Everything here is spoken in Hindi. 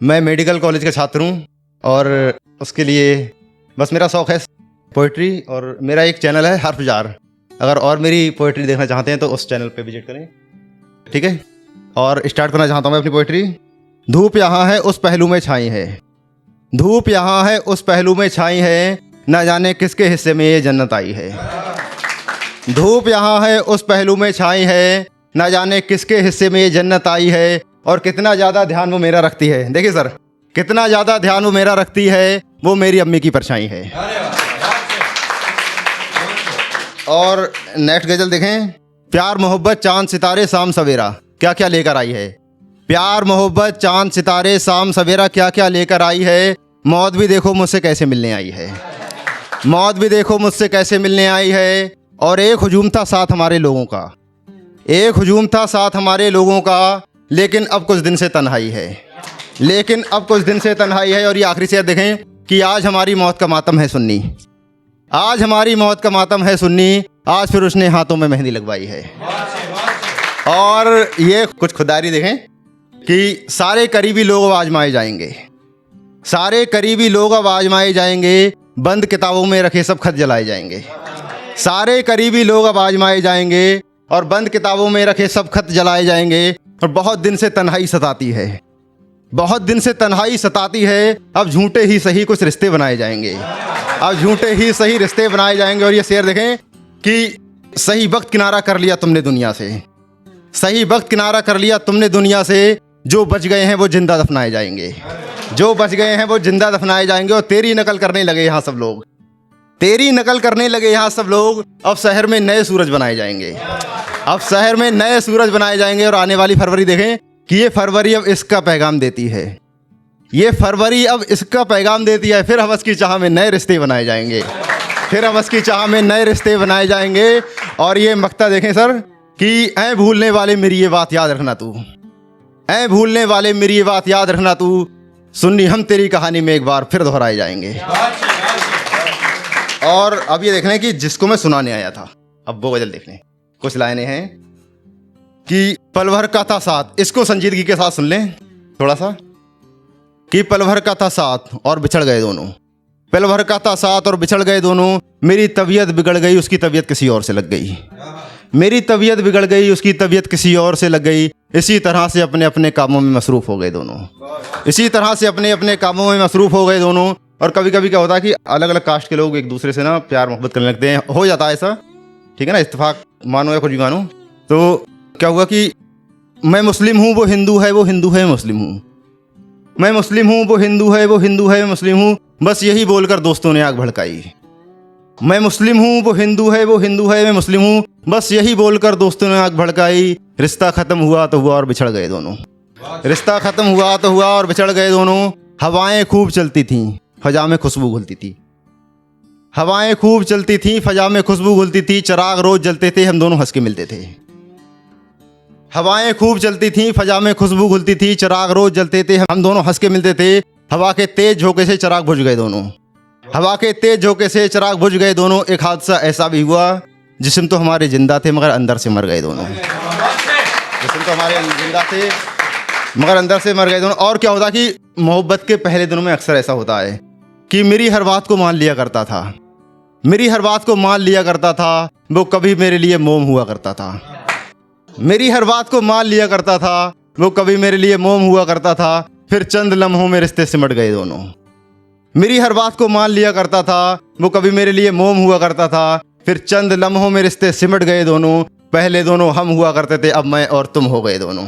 मैं मेडिकल कॉलेज का छात्र हूँ और उसके लिए बस मेरा शौक़ है पोइट्री, और मेरा एक चैनल है हर्फ जार। अगर और मेरी पोइट्री देखना चाहते हैं तो उस चैनल पे विजिट करें, ठीक है। और स्टार्ट करना चाहता हूँ मैं अपनी पोइट्री। धूप यहाँ है उस पहलू में छाई है, धूप यहाँ है उस पहलू में छाई है, न जाने किसके हिस्से में ये जन्नत आई है। धूप यहाँ है उस पहलू में छाई है, न जाने किसके हिस्से में ये जन्नत आई है। और कितना ज़्यादा ध्यान वो मेरा रखती है, देखिए सर, कितना ज़्यादा ध्यान वो मेरा रखती है, वो मेरी अम्मी की परछाई है। और नेक्स्ट गज़ल देखें। प्यार मोहब्बत चांद सितारे शाम सवेरा क्या क्या लेकर आई है। प्यार मोहब्बत चांद सितारे शाम सवेरा क्या क्या लेकर आई है। मौत भी देखो मुझसे कैसे मिलने आई है, मौत भी देखो मुझसे कैसे मिलने आई है। और एक हुजूम था साथ हमारे लोगों का, एक हुजूम था साथ हमारे लोगों का, लेकिन अब कुछ दिन से तन्हाई है, लेकिन अब कुछ दिन से तन्हाई है। और ये आखिरी शेर देखें कि आज हमारी मौत का मातम है सुन्नी, आज हमारी मौत का मातम है सुन्नी, आज फिर उसने हाथों में मेहंदी लगवाई है। और ये कुछ खुदारी देखें कि सारे करीबी लोग अब आजमाए जाएंगे, सारे करीबी लोग अब आजमाए जाएंगे, बंद किताबों में रखे सब खत जलाए जाएंगे। सारे करीबी लोग अब आजमाए जाएंगे और बंद किताबों में रखे सब खत जलाए जाएंगे। और बहुत दिन से तन्हाई सताती है, बहुत दिन से तन्हाई सताती है, अब झूठे ही सही कुछ रिश्ते बनाए जाएंगे, अब झूठे ही सही रिश्ते बनाए जाएंगे। और ये शेर देखें कि सही वक्त किनारा कर लिया तुमने दुनिया से, सही वक्त किनारा कर लिया तुमने दुनिया से, जो बच गए हैं वो जिंदा दफनाए जाएंगे, जो बच गए हैं वो जिंदा दफनाए जाएंगे। और तेरी नकल करने लगे यहाँ सब लोग, तेरी नकल करने लगे यहाँ सब लोग, अब शहर में नए सूरज बनाए जाएंगे, अब शहर में नए सूरज बनाए जाएंगे। और आने वाली फरवरी देखें कि ये फरवरी अब इसका पैगाम देती है, ये फरवरी अब इसका पैगाम देती है। फिर हवस की चाह में नए रिश्ते बनाए जाएंगे, फिर हवस की चाह में नए रिश्ते बनाए जाएंगे। और ये मक्ता देखें सर कि ऐ भूलने वाले मेरी ये बात याद रखना तू, ऐ भूलने वाले मेरी ये बात याद रखना तू, सुन्नी हम तेरी कहानी में एक बार फिर दोहराए जाएंगे। और अब ये देखना है कि जिसको मैं सुनाने आया था, अब वो गजल देखने। कुछ लाइनें हैं कि पल भर का था साथ, इसको संजीदगी के साथ सुन लें थोड़ा सा, कि पल भर का था साथ और बिछड़ गए दोनों, पल भर का था साथ और बिछड़ गए दोनों, मेरी तबीयत बिगड़ गई उसकी तबीयत किसी और से लग गई, मेरी तबीयत बिगड़ गई उसकी तबीयत किसी और से लग गई। इसी तरह से अपने अपने कामों में मसरूफ़ हो गए दोनों, इसी तरह से अपने अपने कामों में मसरूफ़ हो गए दोनों। और कभी कभी क्या होता है कि अलग अलग कास्ट के लोग एक दूसरे से ना प्यार मोहब्बत करने लगते हैं, हो जाता है ऐसा, ठीक है ना, इत्तेफाक मानो या कुछ भी मानो। तो क्या हुआ कि मैं मुस्लिम हूँ वो हिंदू है, वो हिंदू है मुस्लिम हूँ, मैं मुस्लिम हूँ वो हिंदू है, वो हिंदू है मुस्लिम हूँ, बस यही बोलकर दोस्तों ने आग भड़काई। मैं मुस्लिम हूँ वो हिंदू है, वो हिंदू है मैं मुस्लिम हूँ, बस यही बोलकर दोस्तों ने आग भड़काई। रिश्ता ख़त्म हुआ तो हुआ और बिछड़ गए दोनों, रिश्ता ख़त्म हुआ तो हुआ और बिछड़ गए दोनों। हवाएं खूब चलती थीं फ़ज़ा में खुशबू घुलती थी, हवाएं खूब चलती थीं फ़ज़ा में खुशबू घुलती थी, चराग रोज़ जलते थे हम दोनों हंस के मिलते थे। हवाएं खूब चलती थीं फ़ज़ा में खुशबू घुलती थी, चराग रोज़ जलते थे हम दोनों हंस के मिलते थे। हवा के तेज झोंके से चराग बुझ गए दोनों, हवा के तेज झोंके से चराग बुझ गए दोनों। एक हादसा ऐसा भी हुआ जिस्म तो हमारे जिंदा थे मगर अंदर से मर गए दोनों, जिस्म तो हमारे जिंदा थे मगर अंदर से मर गए दोनों। और क्या होता कि मोहब्बत के पहले दिनों में अक्सर ऐसा होता है कि मेरी हर बात को मान लिया करता था, मेरी हर बात को मान लिया करता था, वो कभी मेरे लिए मोम हुआ करता था, मेरी हर बात को मान लिया करता था, वो कभी मेरे लिए मोम हुआ करता था। फिर चंद लम्हों में रिश्ते सिमट गए दोनों, मेरी हर बात को मान लिया करता था, वो कभी मेरे लिए मोम हुआ करता था। फिर चंद लम्हों में रिश्ते सिमट गए दोनों, पहले दोनों हम हुआ करते थे, अब मैं और तुम हो गए दोनों।